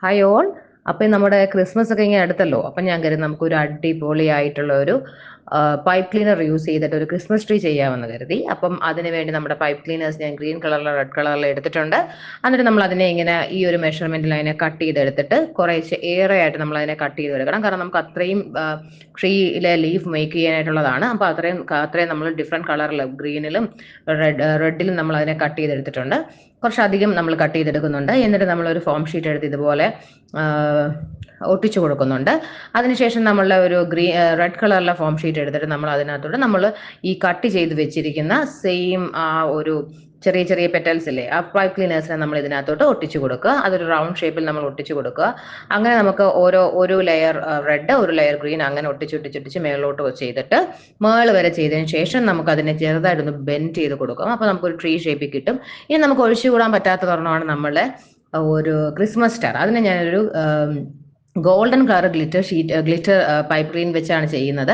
Hi all. അപ്പം നമ്മുടെ Christmas ഒക്കെ ഇങ്ങനെ അടുത്തല്ലോ. അപ്പം ഞാൻ കരുതി നമുക്കൊരു അടിപൊളിയായിട്ടുള്ള ഒരു പൈപ്പ് ക്ലീനർ യൂസ് ചെയ്തിട്ട് ഒരു ക്രിസ്മസ് ട്രീ ചെയ്യാമെന്ന് കരുതി. അപ്പം അതിന് വേണ്ടി നമ്മുടെ പൈപ്പ് ക്ലീനേഴ്സ് ഞാൻ ഗ്രീൻ കളറിലോ റെഡ് കളറിലോ എടുത്തിട്ടുണ്ട്. എന്നിട്ട് നമ്മൾ അതിനെ ഇങ്ങനെ ഈ ഒരു മെഷർമെന്റിൽ അതിനെ കട്ട് ചെയ്തെടുത്തിട്ട് കുറേശ്ശെ ഏറെ ആയിട്ട് നമ്മൾ അതിനെ കട്ട് ചെയ്തെടുക്കണം. കാരണം നമുക്ക് അത്രയും ട്രീയിലെ ലീഫ് മേക്ക് ചെയ്യാനായിട്ടുള്ളതാണ്. അപ്പോൾ അത്രയും നമ്മൾ ഡിഫറെൻറ്റ് കളറിൽ ഗ്രീനിലും റെഡിലും നമ്മൾ അതിനെ കട്ട് ചെയ്തെടുത്തിട്ടുണ്ട്. കുറച്ചധികം നമ്മൾ കട്ട് ചെയ്തെടുക്കുന്നുണ്ട്. എന്നിട്ട് നമ്മളൊരു ഫോം ഷീറ്റ് എടുത്ത് ഇതുപോലെ ഒട്ടിച്ചു കൊടുക്കുന്നുണ്ട്. അതിനുശേഷം നമ്മളുടെ ഒരു റെഡ് കളറിലെ ഫോം ഷീറ്റ് എടുത്തിട്ട് നമ്മൾ അതിനകത്തോട്ട് നമ്മൾ ഈ കട്ട് ചെയ്ത് വെച്ചിരിക്കുന്ന സെയിം ആ ഒരു ചെറിയ ചെറിയ പെറ്റൽസ് ഇല്ലേ, ആ പൈപ്പ് ക്ലീനേഴ്സിനെ നമ്മൾ ഇതിനകത്തോട്ട് ഒട്ടിച്ചു കൊടുക്കുക. അതൊരു റൗണ്ട് ഷേപ്പിൽ നമ്മൾ ഒട്ടിച്ചു കൊടുക്കുക. അങ്ങനെ നമുക്ക് ഒരു ലെയർ റെഡ്, ഒരു ലെയർ ഗ്രീൻ അങ്ങനെ ഒട്ടിച്ചൊട്ടിച്ചൊട്ടിച്ച് മേളിലോട്ട് ചെയ്തിട്ട് മേള് വരെ ചെയ്തതിന് ശേഷം നമുക്ക് അതിനെ ചെറുതായിട്ടൊന്ന് ബെൻഡ് ചെയ്ത് കൊടുക്കാം. അപ്പോൾ നമുക്കൊരു ട്രീ ഷേപ്പിൽ കിട്ടും. ഇനി നമുക്ക് ഒഴിച്ചുകൂടാൻ പറ്റാത്ത ഒരെണ്ണമാണ് നമ്മളുടെ ഒരു ക്രിസ്മസ് സ്റ്റാർ. അതിന് ഞാനൊരു golden colour glitter pipe clean വെച്ചാണ് ചെയ്യുന്നത്.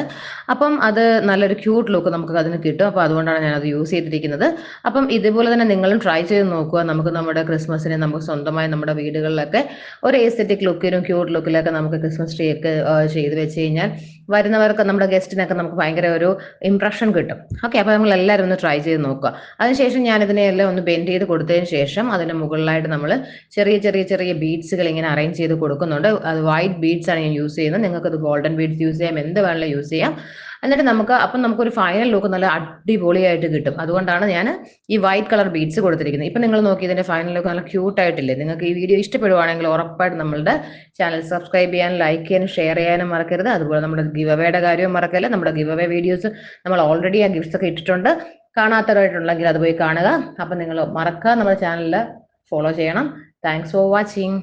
അപ്പം അത് നല്ലൊരു ക്യൂട്ട് ലുക്ക് നമുക്ക് അതിന് കിട്ടും. അപ്പോൾ അതുകൊണ്ടാണ് ഞാനത് യൂസ് ചെയ്തിരിക്കുന്നത്. അപ്പം ഇതുപോലെ തന്നെ നിങ്ങളും ട്രൈ ചെയ്ത് നോക്കുക. നമുക്ക് നമ്മുടെ ക്രിസ്മസിനെ നമുക്ക് സ്വന്തമായി നമ്മുടെ വീടുകളിലൊക്കെ ഒരു എസ്തെറ്റിക് ലുക്കിലും ക്യൂട്ട് ലുക്കിലൊക്കെ നമുക്ക് ക്രിസ്മസ് ട്രീ ഒക്കെ ചെയ്ത് വെച്ച് കഴിഞ്ഞാൽ വരുന്നവർക്ക്, നമ്മുടെ ഗസ്റ്റിനൊക്കെ നമുക്ക് ഭയങ്കര ഒരു ഇംപ്രഷൻ കിട്ടും. ഓക്കെ, അപ്പോൾ നമ്മൾ എല്ലാവരും ഒന്ന് ട്രൈ ചെയ്ത് നോക്കുക. അതിനുശേഷം ഞാൻ ഇതിനെല്ലാം ഒന്ന് ബെൻഡ് ചെയ്ത് കൊടുത്തതിന് ശേഷം അതിൻ്റെ മുകളിലായിട്ട് നമ്മൾ ചെറിയ ചെറിയ ചെറിയ ബീഡ്സുകൾ ഇങ്ങനെ അറേഞ്ച് ചെയ്ത് കൊടുക്കുന്നുണ്ട്. അത് വൈറ്റ് ബീഡ്സ് ആണ് ഞാൻ യൂസ് ചെയ്യുന്നത്. നിങ്ങൾക്ക് അത് ഗോൾഡൻ ബീഡ്സ് യൂസ് ചെയ്യാം, എന്ത് വേണമെങ്കിലും യൂസ് ചെയ്യാം. എന്നിട്ട് നമുക്കൊരു ഫൈനൽ ലുക്ക് നല്ല അടിപൊളിയായിട്ട് കിട്ടും. അതുകൊണ്ടാണ് ഞാൻ ഈ വൈറ്റ് കളർ ബീഡ്സ് കൊടുത്തിരിക്കുന്നത്. ഇപ്പം നിങ്ങൾ നോക്കി, ഇതിന്റെ ഫൈനൽ ലുക്ക് നല്ല ക്യൂട്ട് ആയിട്ടില്ലേ? നിങ്ങൾക്ക് ഈ വീഡിയോ ഇഷ്ടപ്പെടുവാണെങ്കിൽ ഉറപ്പായിട്ട് നമ്മളുടെ ചാനൽ സബ്സ്ക്രൈബ് ചെയ്യാനും ലൈക്ക് ചെയ്യാനും ഷെയർ ചെയ്യാനും മറക്കരുത്. അതുപോലെ നമ്മുടെ ഗിവ് അവയുടെ കാര്യവും മറക്കല്ല. നമ്മുടെ ഗിവ് അവേ വീഡിയോസ് നമ്മൾ ഓൾറെഡി ആ ഗിഫ്റ്റ്സ് ഒക്കെ ഇട്ടിട്ടുണ്ട്. കാണാത്തവരായിട്ടുണ്ടെങ്കിൽ അത് പോയി കാണുക. അപ്പം നിങ്ങൾ മറക്കാതെ നമ്മുടെ ചാനലിൽ ഫോളോ ചെയ്യണം. Thanks for watching.